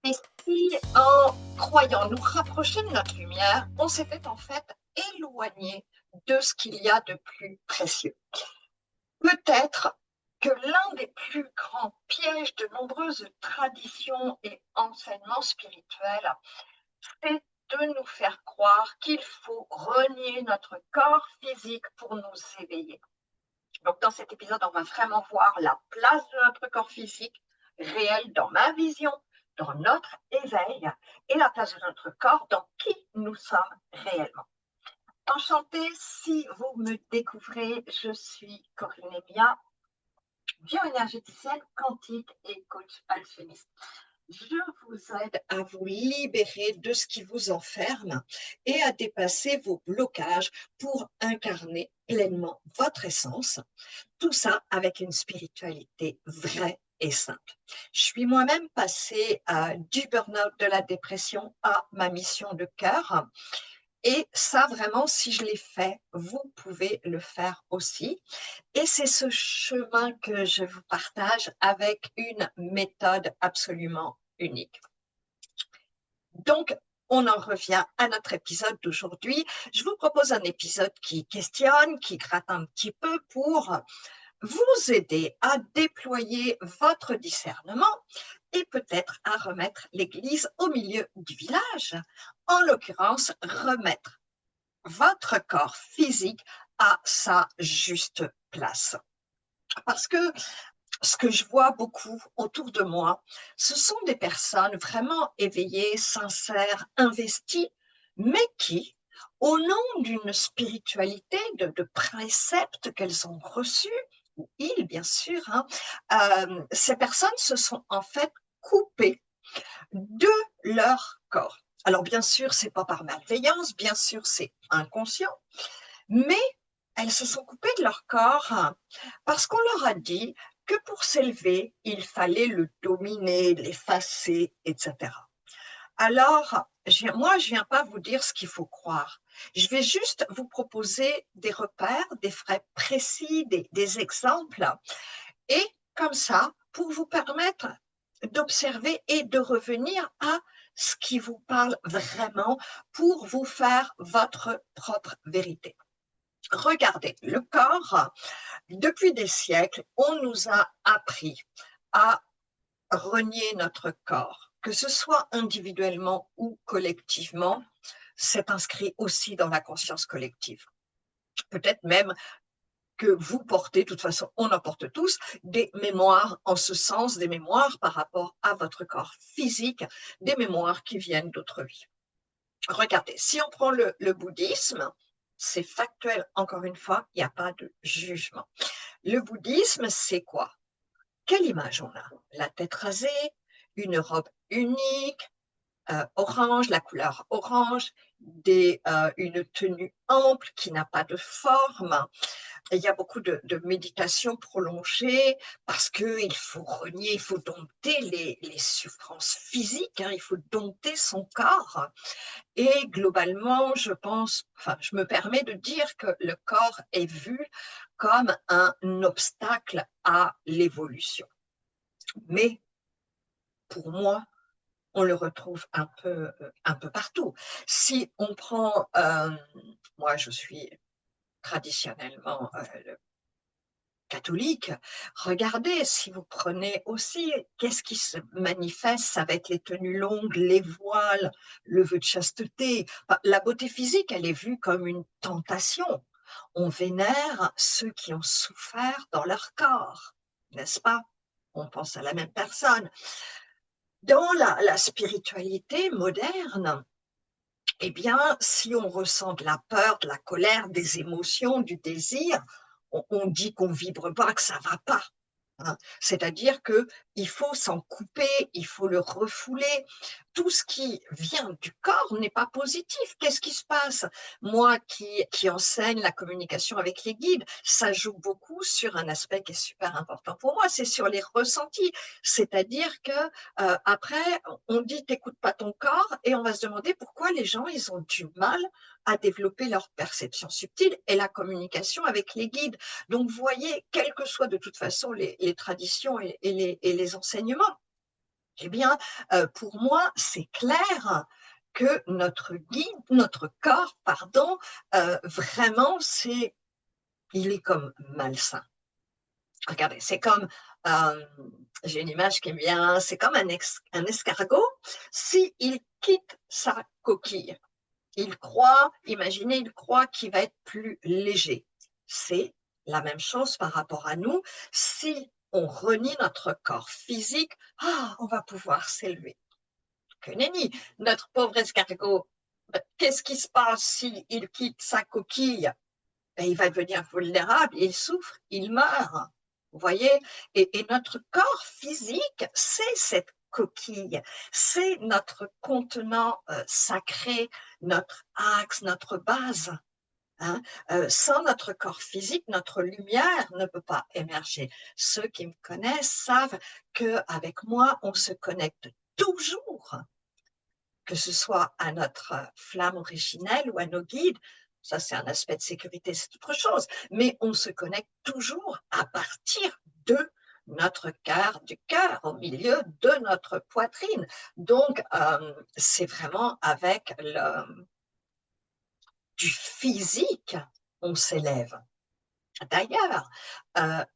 Et si, en croyant nous rapprocher de notre lumière, on s'était en fait éloigné de ce qu'il y a de plus précieux. Peut-être que l'un des plus grands pièges de nombreuses traditions et enseignements spirituels, c'est de nous faire croire qu'il faut renier notre corps physique pour nous éveiller. Donc, dans cet épisode, on va vraiment voir la place de notre corps physique réel dans ma vision, dans notre éveil, et la place de notre corps dans qui nous sommes réellement. Enchantée, si vous me découvrez, je suis Corinne Emilia, bioénergéticienne quantique et coach alchimiste. Je vous aide à vous libérer de ce qui vous enferme et à dépasser vos blocages pour incarner pleinement votre essence. Tout ça avec une spiritualité vraie et simple. Je suis moi-même passée du burn-out, de la dépression à ma mission de cœur. Et ça, vraiment, si je l'ai fait, vous pouvez le faire aussi. Et c'est ce chemin que je vous partage avec une méthode absolument unique. Donc, on en revient à notre épisode d'aujourd'hui. Je vous propose un épisode qui questionne, qui gratte un petit peu pour vous aider à déployer votre discernement et peut-être à remettre l'église au milieu du village. En l'occurrence, remettre votre corps physique à sa juste place. Parce que ce que je vois beaucoup autour de moi, ce sont des personnes vraiment éveillées, sincères, investies, mais qui, au nom d'une spiritualité, de préceptes qu'elles ont reçus, ou ils bien sûr, ces personnes se sont en fait coupées de leur corps. Alors bien sûr, c'est pas par malveillance, bien sûr, c'est inconscient, mais elles se sont coupées de leur corps parce qu'on leur a dit que pour s'élever, il fallait le dominer, l'effacer, etc. Alors, moi, je ne viens pas vous dire ce qu'il faut croire. Je vais juste vous proposer des repères, des faits précis, des exemples, et comme ça, pour vous permettre d'observer et de revenir à ce qui vous parle vraiment pour vous faire votre propre vérité. Regardez, le corps, depuis des siècles, on nous a appris à renier notre corps, que ce soit individuellement ou collectivement, c'est inscrit aussi dans la conscience collective. Peut-être même que vous portez, de toute façon, on en porte tous, des mémoires en ce sens, des mémoires par rapport à votre corps physique, des mémoires qui viennent d'autres vies. Regardez, si on prend le bouddhisme, c'est factuel, encore une fois, il n'y a pas de jugement. Le bouddhisme, c'est quoi? Quelle image on a? La tête rasée, une robe unique, orange, la couleur orange, une tenue ample qui n'a pas de forme. Il y a beaucoup de méditation prolongée parce qu'il faut renier, il faut dompter les souffrances physiques, il faut dompter son corps. Et globalement, je me permets de dire que le corps est vu comme un obstacle à l'évolution. Mais pour moi, on le retrouve un peu partout. Si on prend, moi je suis traditionnellement catholique, regardez, si vous prenez aussi, qu'est-ce qui se manifeste avec les tenues longues, les voiles, le vœu de chasteté. La beauté physique, elle est vue comme une tentation. On vénère ceux qui ont souffert dans leur corps, n'est-ce pas? On pense à la même personne. Dans la spiritualité moderne, eh bien, si on ressent de la peur, de la colère, des émotions, du désir, on dit qu'on vibre pas, que ça va pas. C'est-à-dire qu'il faut s'en couper, il faut le refouler. Tout ce qui vient du corps n'est pas positif. Qu'est-ce qui se passe? Moi qui enseigne la communication avec les guides, ça joue beaucoup sur un aspect qui est super important pour moi, c'est sur les ressentis. C'est-à-dire que après, on dit t'écoutes pas ton corps et on va se demander pourquoi les gens ils ont du mal à développer leur perception subtile et la communication avec les guides. Donc, vous voyez, quelles que soient de toute façon les traditions et les enseignements, Eh bien, pour moi, c'est clair que notre guide, notre corps, pardon, vraiment, il est comme malsain. Regardez, c'est comme, j'ai une image qui me vient, c'est comme un escargot, s'il quitte sa coquille, imaginez, il croit qu'il va être plus léger. C'est la même chose par rapport à nous. Si on renie notre corps physique, on va pouvoir s'élever. Que nenni, notre pauvre escargot, qu'est-ce qui se passe s'il quitte sa coquille? Il va devenir vulnérable, il souffre, il meurt. Vous voyez? Et notre corps physique, c'est cette coquille, c'est notre contenant sacré, notre axe, notre base. Hein. Sans notre corps physique, notre lumière ne peut pas émerger. Ceux qui me connaissent savent qu'avec moi, on se connecte toujours, que ce soit à notre flamme originelle ou à nos guides. Ça, c'est un aspect de sécurité, c'est autre chose. Mais on se connecte toujours à partir de notre cœur, du cœur, au milieu de notre poitrine. Donc, c'est vraiment avec du physique, on s'élève. D'ailleurs,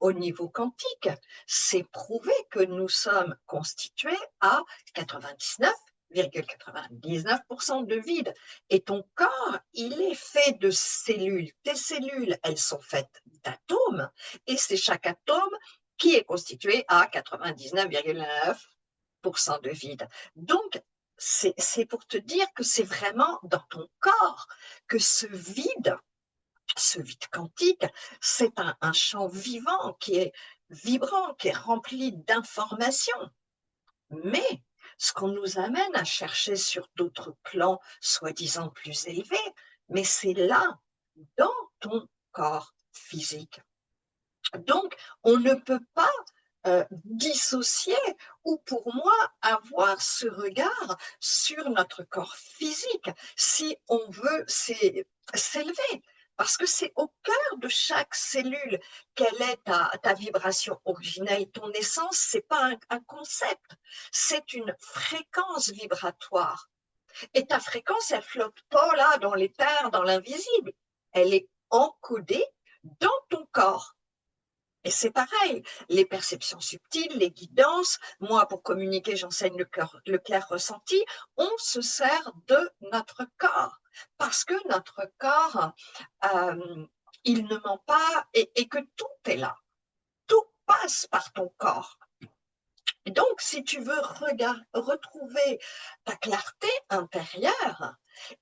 au niveau quantique, c'est prouvé que nous sommes constitués à 99,99% de vide. Et ton corps, il est fait de cellules. Tes cellules, elles sont faites d'atomes, et c'est chaque atome qui est constitué à 99,9% de vide. Donc, c'est pour te dire que c'est vraiment dans ton corps que ce vide quantique, c'est un champ vivant qui est vibrant, qui est rempli d'informations. Mais ce qu'on nous amène à chercher sur d'autres plans, soi-disant plus élevés, mais c'est là, dans ton corps physique. Donc, on ne peut pas dissocier ou pour moi avoir ce regard sur notre corps physique si on veut s'élever. Parce que c'est au cœur de chaque cellule quelle est ta vibration originelle. Ton essence, ce n'est pas un concept, c'est une fréquence vibratoire. Et ta fréquence, elle ne flotte pas là dans l'éther, dans l'invisible. Elle est encodée dans ton corps. Et c'est pareil, les perceptions subtiles, les guidances, moi pour communiquer j'enseigne le clair ressenti, on se sert de notre corps parce que notre corps, il ne ment pas et que tout est là, tout passe par ton corps. Et donc si tu veux retrouver ta clarté intérieure,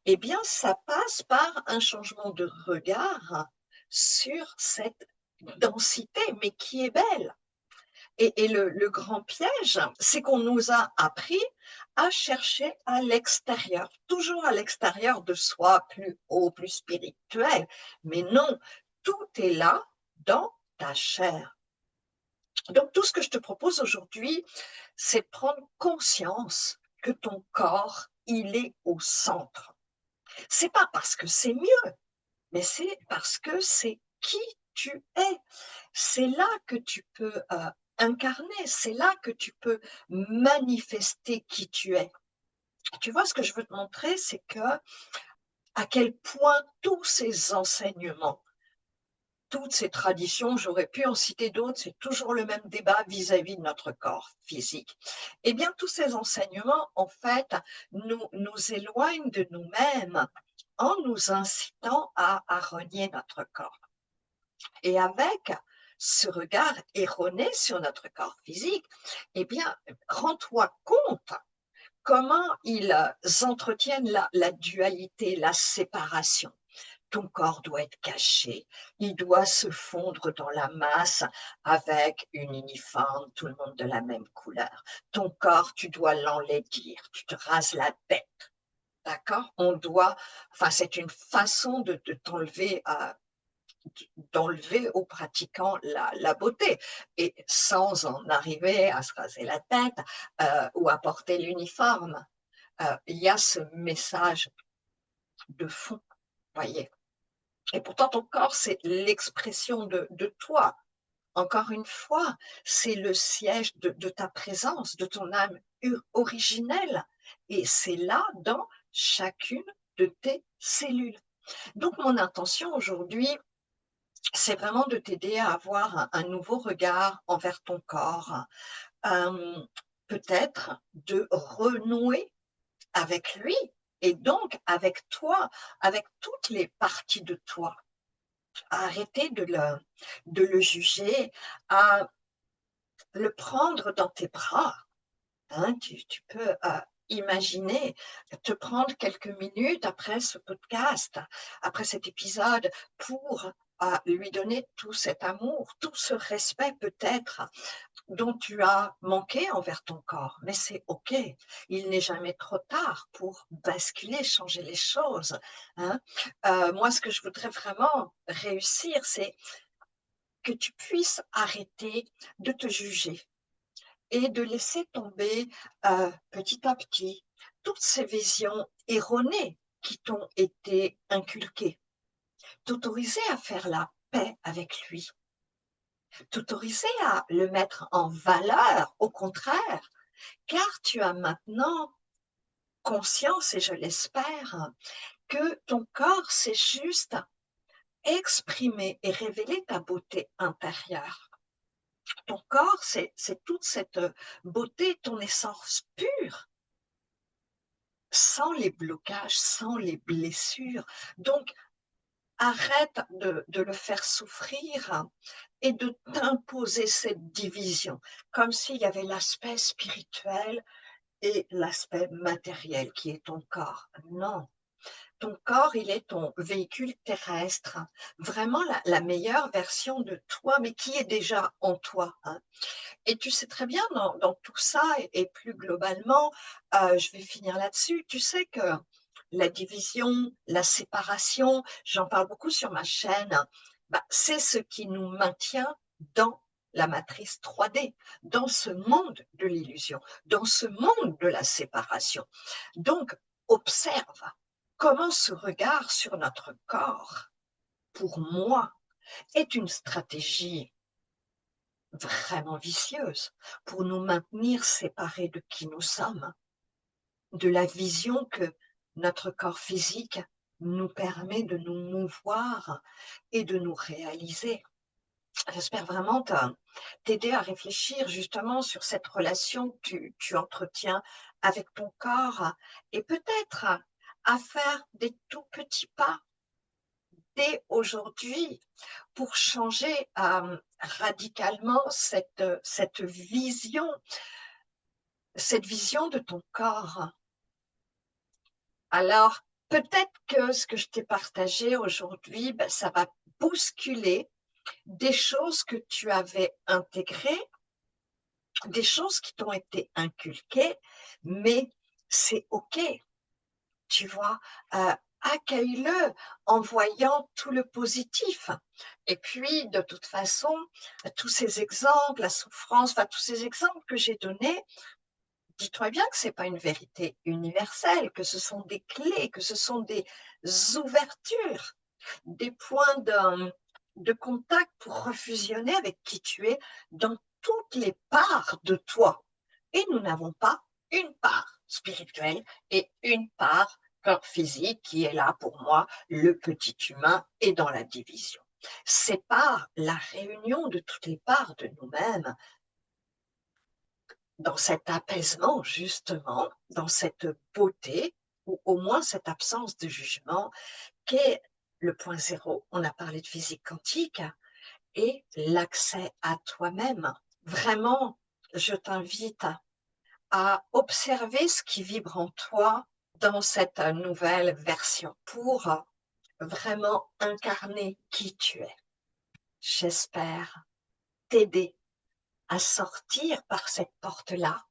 eh bien ça passe par un changement de regard sur cette densité, mais qui est belle. Et le grand piège, c'est qu'on nous a appris à chercher à l'extérieur, toujours à l'extérieur de soi, plus haut, plus spirituel. Mais non, tout est là dans ta chair. Donc tout ce que je te propose aujourd'hui, c'est de prendre conscience que ton corps, il est au centre. C'est pas parce que c'est mieux, mais c'est parce que c'est qui tu es. C'est là que tu peux incarner, c'est là que tu peux manifester qui tu es. Tu vois, ce que je veux te montrer, c'est que à quel point tous ces enseignements, toutes ces traditions, j'aurais pu en citer d'autres, c'est toujours le même débat vis-à-vis de notre corps physique. Eh bien, tous ces enseignements, en fait, nous éloignent de nous-mêmes en nous incitant à renier notre corps. Et avec ce regard erroné sur notre corps physique, eh bien, rends-toi compte comment ils entretiennent la dualité, la séparation. Ton corps doit être caché, il doit se fondre dans la masse avec une uniforme, tout le monde de la même couleur. Ton corps, tu dois l'enlaidir, tu te rases la tête, d'accord? C'est une façon de t'enlever d'enlever aux pratiquants la beauté, et sans en arriver à se raser la tête ou à porter l'uniforme. Il y a ce message de fond, voyez. Et pourtant, ton corps, c'est l'expression de toi. Encore une fois, c'est le siège de ta présence, de ton âme originelle. Et c'est là dans chacune de tes cellules. Donc, mon intention aujourd'hui, c'est vraiment de t'aider à avoir un nouveau regard envers ton corps, peut-être de renouer avec lui et donc avec toi, avec toutes les parties de toi. À arrêter de le juger, à le prendre dans tes bras. Hein, tu peux imaginer te prendre quelques minutes après ce podcast, après cet épisode, pour lui donner tout cet amour, tout ce respect peut-être dont tu as manqué envers ton corps. Mais c'est OK, il n'est jamais trop tard pour basculer, changer les choses. Hein. Moi, ce que je voudrais vraiment réussir, c'est que tu puisses arrêter de te juger et de laisser tomber petit à petit toutes ces visions erronées qui t'ont été inculquées. T'autoriser à faire la paix avec lui, t'autoriser à le mettre en valeur, au contraire, car tu as maintenant conscience, et je l'espère, que ton corps, c'est juste exprimer et révéler ta beauté intérieure. Ton corps, c'est toute cette beauté, ton essence pure, sans les blocages, sans les blessures. Donc, arrête de le faire souffrir et de t'imposer cette division, comme s'il y avait l'aspect spirituel et l'aspect matériel qui est ton corps. Non, ton corps, il est ton véhicule terrestre, vraiment la meilleure version de toi, mais qui est déjà en toi. Hein. Et tu sais très bien dans tout ça et plus globalement, je vais finir là-dessus, tu sais que la division, la séparation, j'en parle beaucoup sur ma chaîne, bah, c'est ce qui nous maintient dans la matrice 3D, dans ce monde de l'illusion, dans ce monde de la séparation. Donc, observe comment ce regard sur notre corps, pour moi, est une stratégie vraiment vicieuse pour nous maintenir séparés de qui nous sommes, de la vision que notre corps physique nous permet de nous mouvoir et de nous réaliser. J'espère vraiment t'aider à réfléchir justement sur cette relation que tu entretiens avec ton corps et peut-être à faire des tout petits pas dès aujourd'hui pour changer radicalement cette vision de ton corps. Alors, peut-être que ce que je t'ai partagé aujourd'hui, ben, ça va bousculer des choses que tu avais intégrées, des choses qui t'ont été inculquées, mais c'est OK, tu vois. Accueille-le en voyant tout le positif. Et puis, de toute façon, tous ces exemples, la souffrance, enfin, tous ces exemples que j'ai donnés, dis-toi bien que ce n'est pas une vérité universelle, que ce sont des clés, que ce sont des ouvertures, des points de contact pour refusionner avec qui tu es dans toutes les parts de toi. Et nous n'avons pas une part spirituelle et une part corps physique qui est là pour moi, le petit humain et dans la division. C'est par la réunion de toutes les parts de nous-mêmes, dans cet apaisement justement, dans cette beauté, ou au moins cette absence de jugement, qu'est le point zéro. On a parlé de physique quantique et l'accès à toi-même. Vraiment, je t'invite à observer ce qui vibre en toi dans cette nouvelle version pour vraiment incarner qui tu es. J'espère t'aider à sortir par cette porte-là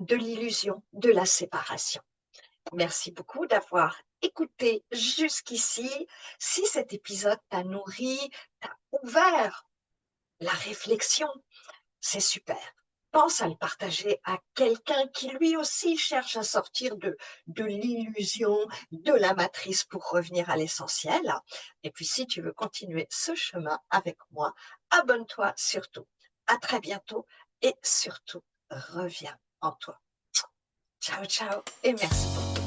de l'illusion de la séparation. Merci beaucoup d'avoir écouté jusqu'ici. Si cet épisode t'a nourri, t'a ouvert la réflexion, c'est super. Pense à le partager à quelqu'un qui lui aussi cherche à sortir de l'illusion, de la matrice pour revenir à l'essentiel. Et puis si tu veux continuer ce chemin avec moi, abonne-toi surtout. À très bientôt et surtout, reviens en toi. Ciao, ciao et merci pour